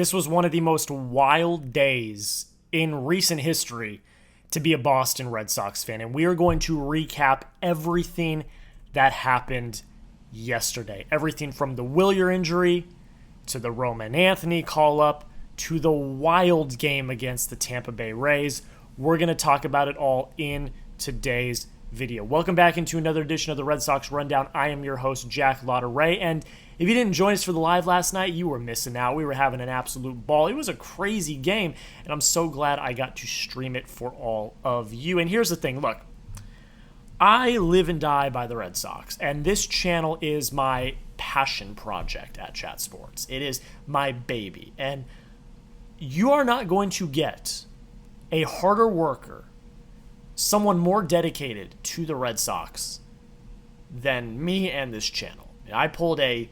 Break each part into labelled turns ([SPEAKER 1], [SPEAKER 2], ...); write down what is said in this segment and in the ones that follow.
[SPEAKER 1] This was one of the most wild days in recent history to be a Boston Red Sox fan, and we are going to recap everything that happened yesterday. Everything from the Wilyer injury to the Roman Anthony call-up to the wild game against the Tampa Bay Rays. We're going to talk about it all in today's video. Welcome back into another edition of the Red Sox Rundown. I am your host, Jack Ray, and if you didn't join us for the live last night, you were missing out. We were having an absolute ball. It was a crazy game, and I'm so glad I got to stream it for all of you. And here's the thing, look, I live and die by the Red Sox, and this channel is my passion project at Chat Sports. It is my baby, and you are not going to get a harder worker, someone more dedicated to the Red Sox than me and this channel. I pulled a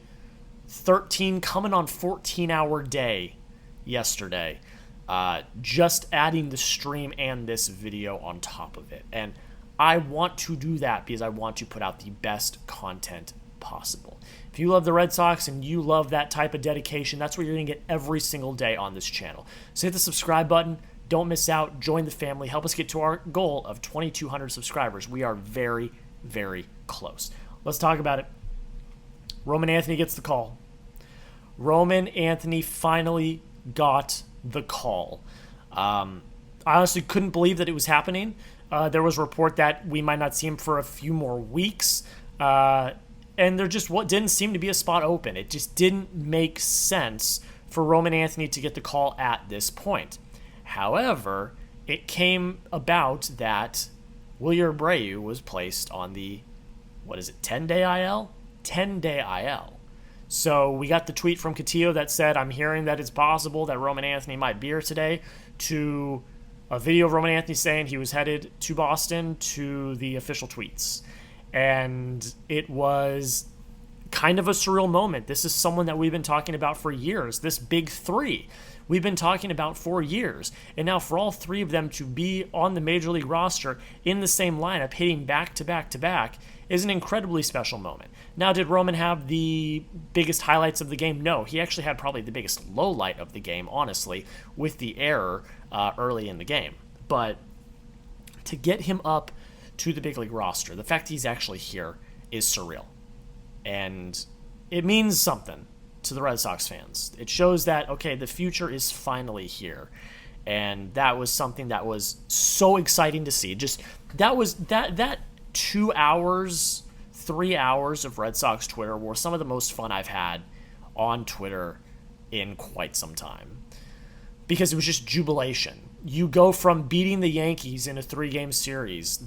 [SPEAKER 1] 13 coming on 14-hour day yesterday, just adding the stream and this video on top of it. And I want to do that because I want to put out the best content possible. If you love the Red Sox and you love that type of dedication, that's what you're going to get every single day on this channel. So hit the subscribe button. Don't miss out. Join the family. Help us get to our goal of 2,200 subscribers. We are very, very close. Let's talk about it. Roman Anthony gets the call. Roman Anthony finally got the call. I honestly couldn't believe that it was happening. There was a report that we might not see him for a few more weeks. And there just didn't seem to be a spot open. It just didn't make sense for Roman Anthony to get the call at this point. However, it came about that Wilyer Abreu was placed on the, 10-day IL? 10-day IL. So we got the tweet from Castillo that said, I'm hearing that it's possible that Roman Anthony might be here today, to a video of Roman Anthony saying he was headed to Boston, to the official tweets. And it was kind of a surreal moment. This is someone that we've been talking about for years, this big three. We've been talking about for years. And now for all three of them to be on the Major League roster in the same lineup, hitting back to back to back, is an incredibly special moment. Now, did Roman have the biggest highlights of the game? No, he actually had probably the biggest low light of the game, honestly, with the error early in the game. But to get him up to the big league roster, the fact he's actually here is surreal. And it means something to the Red Sox fans. It shows that, okay, the future is finally here. And that was something that was so exciting to see. Just that 2 hours, 3 hours of Red Sox Twitter were some of the most fun I've had on Twitter in quite some time. Because it was just jubilation. You go from beating the Yankees in a 3-game series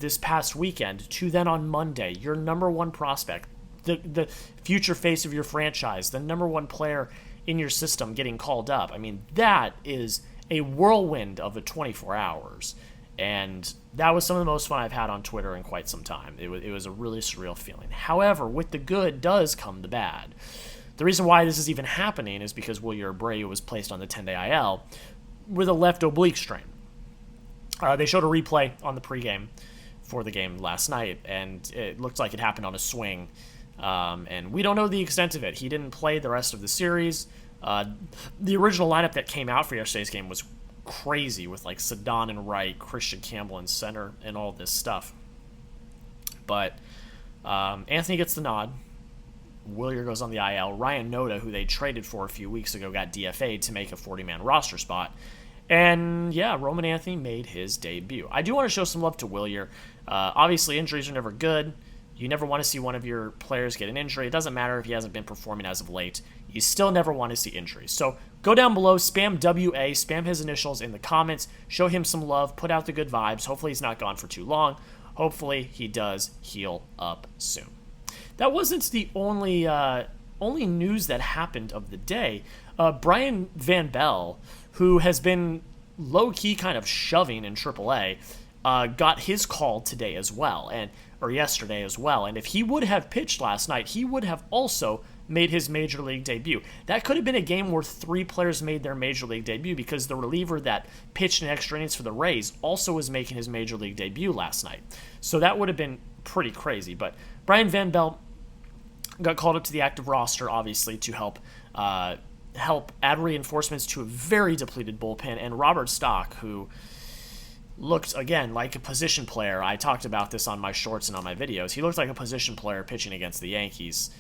[SPEAKER 1] this past weekend to then on Monday, your number one prospect, the future face of your franchise, the number one player in your system getting called up. I mean, that is a whirlwind of a 24 hours. And that was some of the most fun I've had on Twitter in quite some time. It was a really surreal feeling. However, with the good does come the bad. The reason why this is even happening is because Wilyer Abreu was placed on the 10-day IL with a left oblique strain. They showed a replay on the pregame for the game last night, and it looked like it happened on a swing. And we don't know the extent of it. He didn't play the rest of the series. The original lineup that came out for yesterday's game was crazy, with like Sadan and right, Kristian, Campbell in center, and all this stuff. But Anthony gets the nod. Wilyer goes on the IL. Ryan Noda, who they traded for a few weeks ago, got DFA'd to make a 40-man roster spot. And yeah, Roman Anthony made his debut. I do want to show some love to Wilyer. Obviously, injuries are never good. You never want to see one of your players get an injury. It doesn't matter if he hasn't been performing as of late. You still never want to see injuries. So go down below, spam WA, spam his initials in the comments, show him some love, put out the good vibes. Hopefully he's not gone for too long. Hopefully he does heal up soon. That wasn't the only news that happened of the day. Brayan Bello, who has been low-key kind of shoving in AAA, got his call today as well, or yesterday as well. And if he would have pitched last night, he would have also made his Major League debut. That could have been a game where 3 players made their Major League debut, because the reliever that pitched in extra innings for the Rays also was making his Major League debut last night. So that would have been pretty crazy. But Brayan Bello got called up to the active roster, obviously, to help help add reinforcements to a very depleted bullpen. And Robert Stock, who looked, again, like a position player. I talked about this on my shorts and on my videos. He looked like a position player pitching against the Yankees.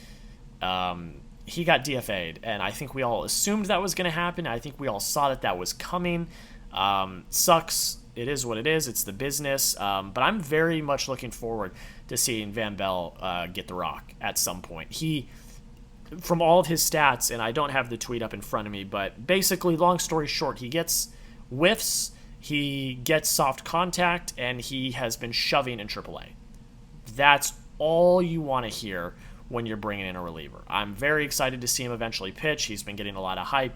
[SPEAKER 1] He got DFA'd, and I think we all assumed that was going to happen. I think we all saw that was coming. Sucks. It is what it is. It's the business. But I'm very much looking forward to seeing Van Bell get the rock at some point. From all of his stats, and I don't have the tweet up in front of me, but basically, long story short, he gets whiffs, he gets soft contact, and he has been shoving in AAA. That's all you want to hear when you're bringing in a reliever. I'm very excited to see him eventually pitch. He's been getting a lot of hype,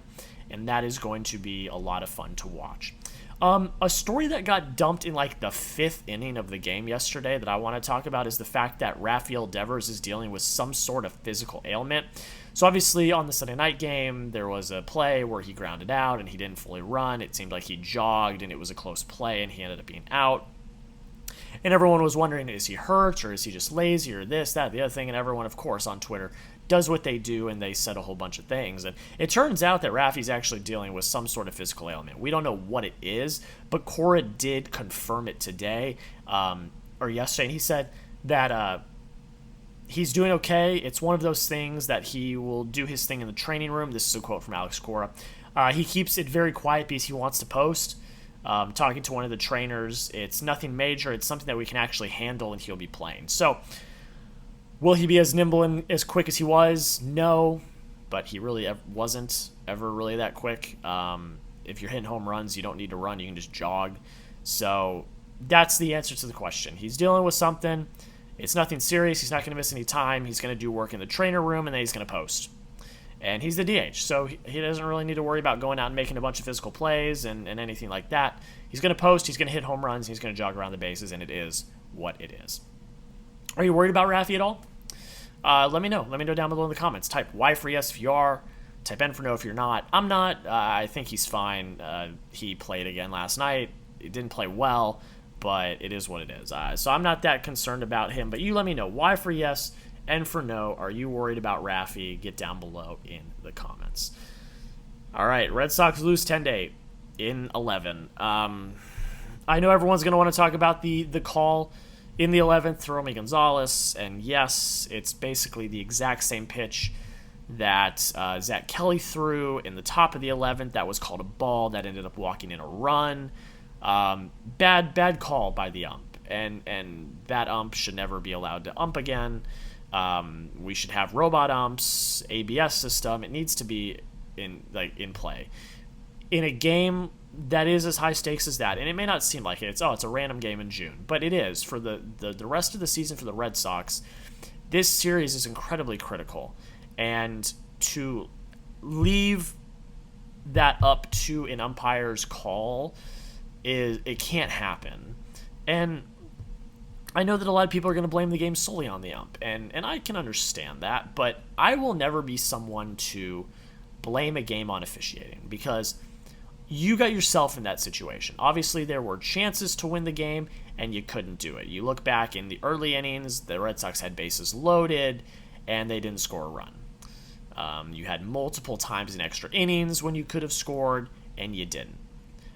[SPEAKER 1] and that is going to be a lot of fun to watch. A story that got dumped in like the 5th inning of the game yesterday that I want to talk about is the fact that Rafael Devers is dealing with some sort of physical ailment. So obviously on the Sunday night game, there was a play where he grounded out and he didn't fully run. It seemed like he jogged and it was a close play and he ended up being out. And everyone was wondering, is he hurt or is he just lazy or this, that, the other thing? And everyone, of course, on Twitter does what they do, and they said a whole bunch of things. And it turns out that Rafi's actually dealing with some sort of physical ailment. We don't know what it is, but Cora did confirm it today, or yesterday, and he said that he's doing okay. It's one of those things that he will do his thing in the training room. This is a quote from Alex Cora. He keeps it very quiet because he wants to post. Talking to one of the trainers, it's nothing major. It's something that we can actually handle, and he'll be playing. So, will he be as nimble and as quick as he was? No, but he really wasn't ever really that quick. If you're hitting home runs, you don't need to run. You can just jog. So, that's the answer to the question. He's dealing with something. It's nothing serious. He's not going to miss any time. He's going to do work in the trainer room, and then he's going to post. And he's the DH, so he doesn't really need to worry about going out and making a bunch of physical plays and anything like that. He's going to post, he's going to hit home runs, he's going to jog around the bases, and it is what it is. Are you worried about Rafi at all? Let me know. Let me know down below in the comments. Type Y for yes if you are. Type N for no if you're not. I'm not. I think he's fine. He played again last night. He didn't play well, but it is what it is. So I'm not that concerned about him, but you let me know. Y for yes. And for no, are you worried about Rafi? Get down below in the comments. All right, Red Sox lose 10-8 in 11. I know everyone's going to want to talk about the call in the 11th to Romy Gonzalez, and yes, it's basically the exact same pitch that Zack Kelly threw in the top of the 11th. That was called a ball that ended up walking in a run. Bad call by the ump, and that ump should never be allowed to ump again. We should have robot umps, ABS system. It needs to be in play in a game that is as high stakes as that. And it may not seem like it. It's a random game in June, but it is for the rest of the season for the Red Sox. This series is incredibly critical, and to leave that up to an umpire's call it can't happen. And I know that a lot of people are going to blame the game solely on the ump, and I can understand that, but I will never be someone to blame a game on officiating, because you got yourself in that situation. Obviously, there were chances to win the game, and you couldn't do it. You look back in the early innings, the Red Sox had bases loaded, and they didn't score a run. You had multiple times in extra innings when you could have scored, and you didn't.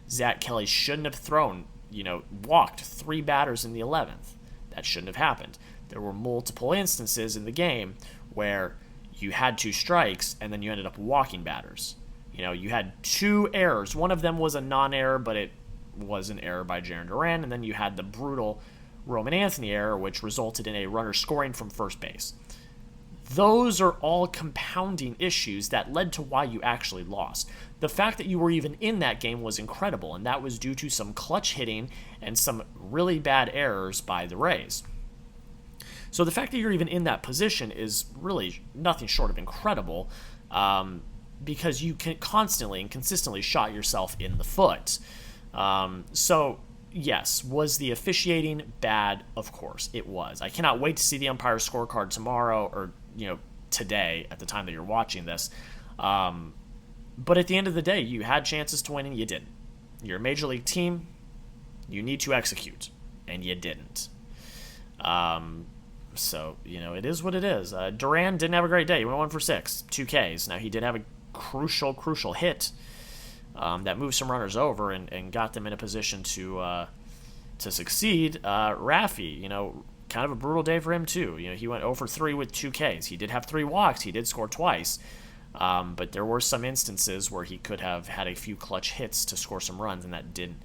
[SPEAKER 1] Zack Kelly shouldn't have walked 3 batters in the 11th. That shouldn't have happened. There were multiple instances in the game where you had 2 strikes and then you ended up walking batters. You had 2 errors. One of them was a non-error, but it was an error by Jarren Duran. And then you had the brutal Roman Anthony error, which resulted in a runner scoring from first base. Those are all compounding issues that led to why you actually lost. The fact that you were even in that game was incredible, and that was due to some clutch hitting and some really bad errors by the Rays. So the fact that you're even in that position is really nothing short of incredible, because you can constantly and consistently shot yourself in the foot. So yes, was the officiating bad? Of course it was. I cannot wait to see the umpire scorecard tomorrow, or today at the time that you're watching this. But at the end of the day, you had chances to win and you didn't. You're a major league team. You need to execute, and you didn't. So, it is what it is. Duran didn't have a great day. He went 1 for 6, 2 Ks. Now, he did have a crucial hit that moved some runners over and got them in a position to succeed. Rafi, kind of a brutal day for him too. He went 0 for 3 with 2 Ks. He did have 3 walks. He did score twice. But there were some instances where he could have had a few clutch hits to score some runs, and that didn't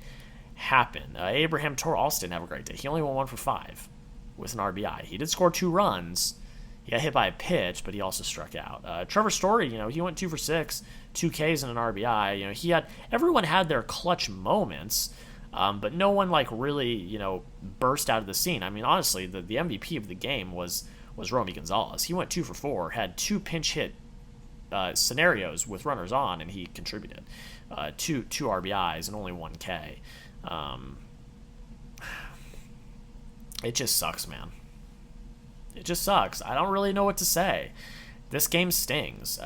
[SPEAKER 1] happen. Abraham Toro also didn't have a great day. He only went 1 for 5 with an RBI. He did score 2 runs. He got hit by a pitch, but he also struck out. Trevor Story, he went 2 for 6, 2 Ks and an RBI. Everyone had their clutch moments. But no one really, burst out of the scene. I mean, honestly, the MVP of the game was Romy Gonzalez. He went 2 for 4, had 2 pinch hit scenarios with runners on, and he contributed two RBIs and only 1 K. It just sucks, man. It just sucks. I don't really know what to say. This game stings.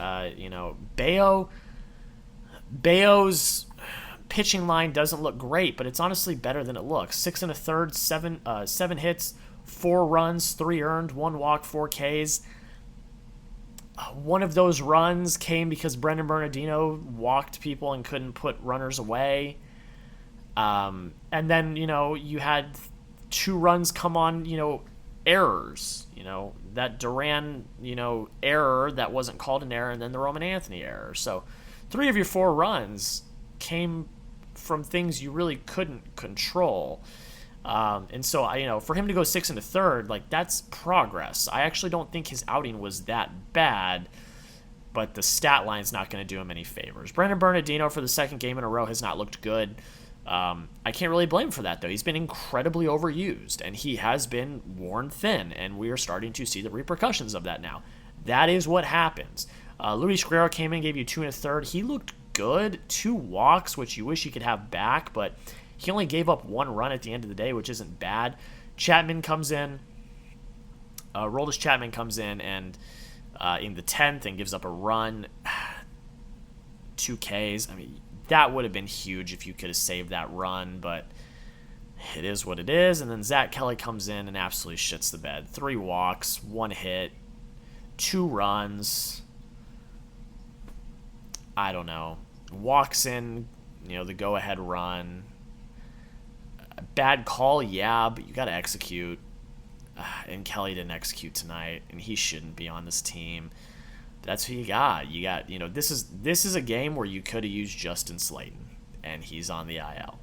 [SPEAKER 1] Bello's pitching line doesn't look great, but it's honestly better than it looks. 6 1/3, 7 hits, 4 runs, 3 earned, 1 walk, 4 Ks. One of those runs came because Brendan Bernardino walked people and couldn't put runners away. And then, you had 2 runs come on, errors. That Duran, error that wasn't called an error, and then the Roman Anthony error. So 3 of your 4 runs came from things you really couldn't control. And so, for him to go 6 1/3, that's progress. I actually don't think his outing was that bad, but the stat line's not going to do him any favors. Brendan Bernardino, for the 2nd game in a row, has not looked good. I can't really blame him for that, though. He's been incredibly overused, and he has been worn thin, and we are starting to see the repercussions of that now. That is what happens. Luis Guerrero came in, gave you 2 1/3. He looked good. 2 walks, which you wish he could have back, but he only gave up 1 run at the end of the day, which isn't bad. Chapman comes in. Roldis Chapman comes in and in the 10th and gives up a run. 2 Ks. I mean, that would have been huge if you could have saved that run, but it is what it is. And then Zack Kelly comes in and absolutely shits the bed. 3 walks, 1 hit, 2 runs. I don't know. Walks in, the go-ahead run. Bad call, yeah, but you got to execute. And Kelly didn't execute tonight, and he shouldn't be on this team. But that's who you got. This is a game where you could have used Justin Slayton, and he's on the IL.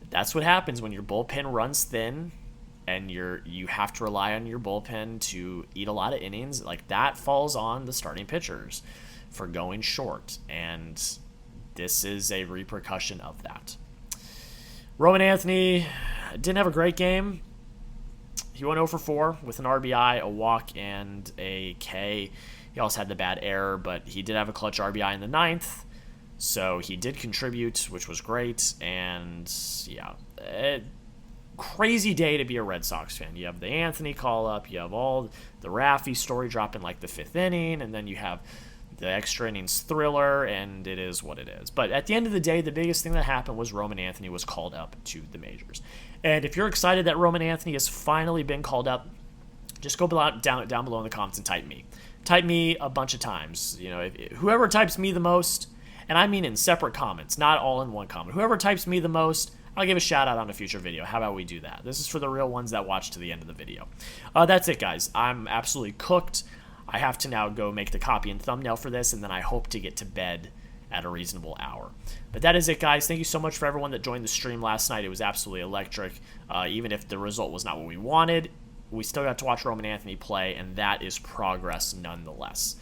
[SPEAKER 1] That's what happens when your bullpen runs thin, and you have to rely on your bullpen to eat a lot of innings. That falls on the starting pitchers for going short, and this is a repercussion of that. Roman Anthony didn't have a great game. He went 0 for 4 with an RBI, a walk, and a K. He also had the bad error, but he did have a clutch RBI in the 9th, so he did contribute, which was great. And yeah, crazy day to be a Red Sox fan. You have the Anthony call-up, you have all the Rafi story dropping the 5th inning, and then you have the extra innings thriller, and it is what it is. But at the end of the day, the biggest thing that happened was Roman Anthony was called up to the majors. And if you're excited that Roman Anthony has finally been called up, just go down below in the comments and type me. Type me a bunch of times. Whoever types me the most, and I mean in separate comments, not all in one comment. Whoever types me the most, I'll give a shout out on a future video. How about we do that? This is for the real ones that watch to the end of the video. That's it, guys. I'm absolutely cooked. I have to now go make the copy and thumbnail for this, and then I hope to get to bed at a reasonable hour. But that is it, guys. Thank you so much for everyone that joined the stream last night. It was absolutely electric. Even if the result was not what we wanted, we still got to watch Roman Anthony play, and that is progress nonetheless.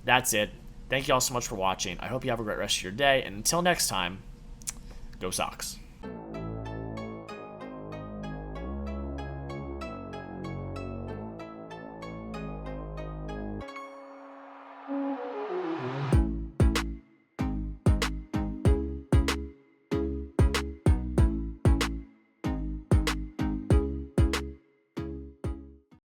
[SPEAKER 1] That's it. Thank you all so much for watching. I hope you have a great rest of your day, and until next time, go Sox.